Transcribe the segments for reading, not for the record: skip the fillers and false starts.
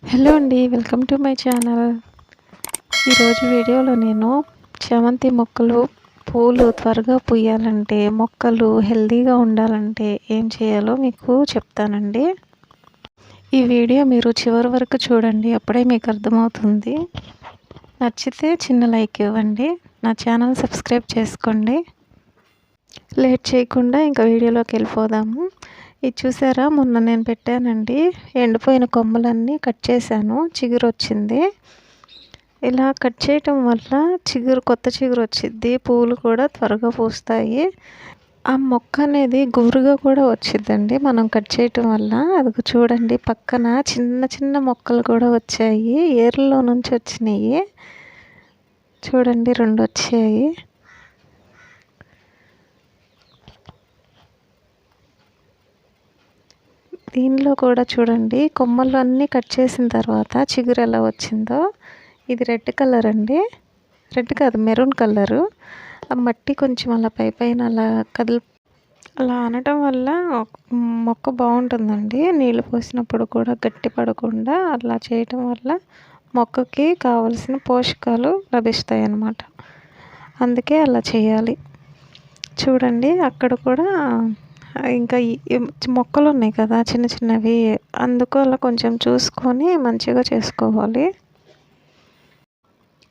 Hello అండి, welcome to my channel. ఈరోజు వీడియోలో నేను చామంతి మొక్కలు పూలు త్వరగా పూయాలంటే, మొక్కలు హెల్తీగా ఉండాలంటే ఏం చేయాలో మీకు చెప్తానండి. ఈ వీడియో మీరు చివరి వరకు చూడండి, అప్పుడే మీకు అర్థమవుతుంది. నచ్చితే చిన్న లైక్ ఇవ్వండి, నా ఛానల్ సబ్స్క్రైబ్ చేసుకోండి. లేట్ చేయకుండా ఇంకా వీడియోలోకి వెళ్ళిపోదాము. ఇది చూసారా, మొన్న నేను పెట్టానండి, ఎండిపోయిన కొమ్మలన్నీ కట్ చేశాను, చిగురు వచ్చింది. ఇలా కట్ చేయటం వల్ల కొత్త చిగురు వచ్చింది, పూలు కూడా త్వరగా పూస్తాయి. ఆ మొక్క అనేది గుబురుగా కూడా వచ్చిందండి మనం కట్ చేయటం వల్ల. అది చూడండి, పక్కన చిన్న చిన్న మొక్కలు కూడా వచ్చాయి, ఏర్లలో నుంచి వచ్చినాయి. చూడండి, 2 వచ్చాయి. దీనిలో కూడా చూడండి, కొమ్మలు అన్నీ కట్ చేసిన తర్వాత చిగురు ఎలా వచ్చిందో. ఇది రెడ్ కలర్ అండి, రెడ్ కాదు మెరూన్ కలరు. ఆ మట్టి కొంచెం అలా పైన అలా అలా అనటం వల్ల మొక్క బాగుంటుందండి. నీళ్ళు పోసినప్పుడు కూడా గట్టి పడకుండా అలా చేయటం వల్ల మొక్కకి కావలసిన పోషకాలు లభిస్తాయి అన్నమాట. అందుకే అలా చేయాలి. చూడండి, అక్కడ కూడా ఇంకా మొక్కలు ఉన్నాయి కదా చిన్న చిన్నవి, అందుకు అలా కొంచెం చూసుకొని మంచిగా చేసుకోవాలి.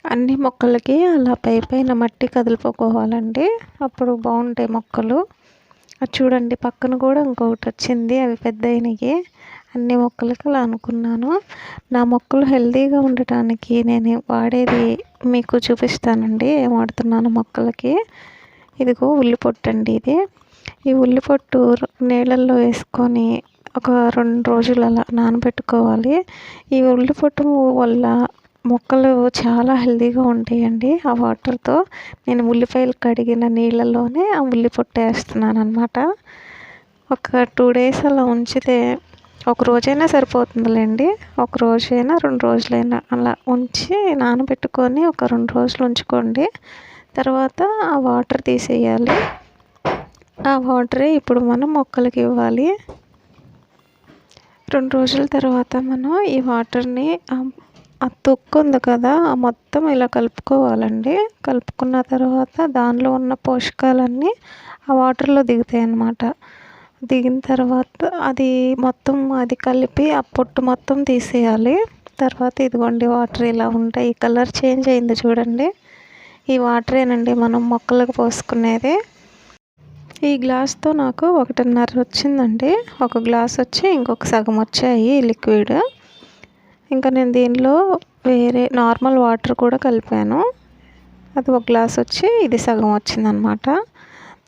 అన్ని మొక్కలకి అలా పైన మట్టి కదిలిపోవాలండి, అప్పుడు బాగుంటాయి మొక్కలు. అది చూడండి, పక్కన కూడా ఇంకొకటి వచ్చింది, అవి పెద్ద అయినవి. అన్ని మొక్కలకి అలా అనుకున్నాను. నా మొక్కలు హెల్తీగా ఉండటానికి నేను వాడేది మీకు చూపిస్తానండి, ఏం వాడుతున్నాను మొక్కలకి. ఇదిగో ఉల్లిపొట్టు అండి ఇది. ఈ ఉల్లిపొట్టు నీళ్ళల్లో వేసుకొని ఒక 2 రోజులు అలా నానబెట్టుకోవాలి. ఈ ఉల్లిపొట్టు వల్ల మొక్కలు చాలా హెల్తీగా ఉంటాయండి. ఆ వాటర్తో నేను ఉల్లిపాయలు కడిగిన నీళ్ళల్లోనే ఆ ఉల్లిపొట్టు వేస్తున్నాను అన్నమాట. ఒక 2 డేస్ అలా ఉంచితే, ఒక రోజైనా సరిపోతుందిలేండి. ఒక రోజైనా 2 రోజులైనా అలా ఉంచి నానబెట్టుకొని ఒక 2 రోజులు ఉంచుకోండి. తర్వాత ఆ వాటర్ తీసేయాలి. ఆ వాటరే ఇప్పుడు మనం మొక్కలకి ఇవ్వాలి. 2 రోజుల తర్వాత మనం ఈ వాటర్ని ఆ తొక్కు ఉంది కదా, మొత్తం ఇలా కలుపుకోవాలండి. కలుపుకున్న తర్వాత దానిలో ఉన్న పోషకాలన్నీ ఆ వాటర్లో దిగుతాయి అన్నమాట. దిగిన తర్వాత అది కలిపి ఆ పొట్టు మొత్తం తీసేయాలి. తర్వాత ఇదిగోండి, వాటర్ ఇలా ఉంటాయి. కలర్ చేంజ్ అయింది చూడండి, ఈ వాటరేనండి మనం మొక్కలకు పోసుకునేది. ఈ గ్లాస్తో నాకు 1.5 వచ్చిందండి. ఒక గ్లాస్ వచ్చి ఇంకొక సగం వచ్చాయి లిక్విడ్. ఇంకా నేను దీనిలో వేరే నార్మల్ వాటర్ కూడా కలిపాను. అది ఒక గ్లాస్ వచ్చి ఇది సగం వచ్చిందనమాట.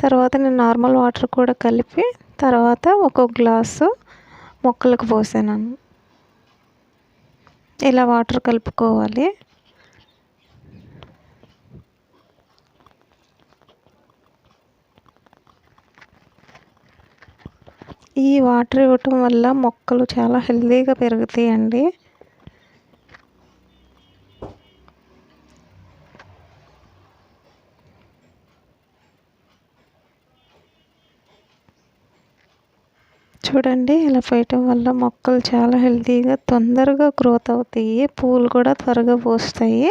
తర్వాత నేను నార్మల్ వాటర్ కూడా కలిపి తర్వాత ఒక్కొక్క గ్లాసు మొక్కలకు పోసాను. ఇలా వాటర్ కలుపుకోవాలి. ఈ వాటర్ ఇవ్వటం వల్ల మొక్కలు చాలా హెల్తీగా పెరుగుతాయండి. చూడండి, ఇలా పోయటం వల్ల మొక్కలు చాలా హెల్తీగా తొందరగా గ్రోత్ అవుతాయి, పూలు కూడా త్వరగా పూస్తాయి.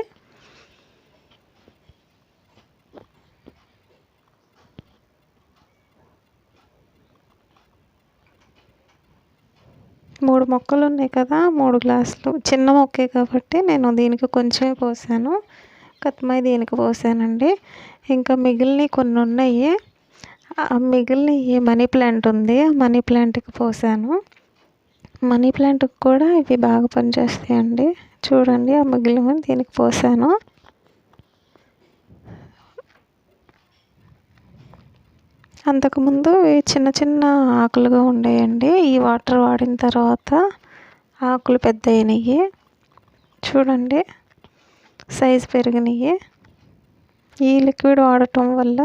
మూడు మొక్కలు ఉన్నాయి కదా, 3 గ్లాసులు. చిన్న మొక్కే కాబట్టి నేను దీనికి కొంచెమే పోసాను, కత్తిమీద దీనికి పోసానండి. ఇంకా మిగిలినవి కొన్ని ఉన్నాయి. మిగిలినవి మనీ ప్లాంట్ ఉంది, మనీ ప్లాంట్కి పోసాను. మనీ ప్లాంట్కి కూడా ఇవి బాగా పనిచేస్తాయండి. చూడండి, ఆ మిగిలిన దీనికి పోసాను. అంతకుముందు చిన్న చిన్న ఆకులుగా ఉండేయండి. ఈ వాటర్ వాడిన తర్వాత ఆకులు పెద్ద అయినాయి. చూడండి, సైజు పెరిగినాయి. ఈ లిక్విడ్ వాడటం వల్ల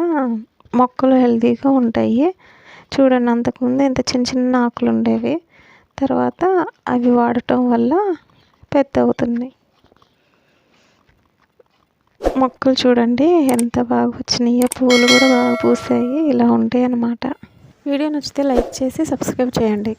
మొక్కలు హెల్తీగా ఉంటాయి. చూడండి, అంతకుముందు ఇంత చిన్న చిన్న ఆకులు ఉండేవి, తర్వాత అవి వాడటం వల్ల పెద్ద అవుతున్నాయి మొక్కలు. చూడండి ఎంత బాగా వచ్చినాయో, పూలు కూడా బాగా పూసాయి. ఇలా ఉంటాయి అన్నమాట. వీడియో నచ్చితే లైక్ చేసి సబ్స్క్రైబ్ చేయండి.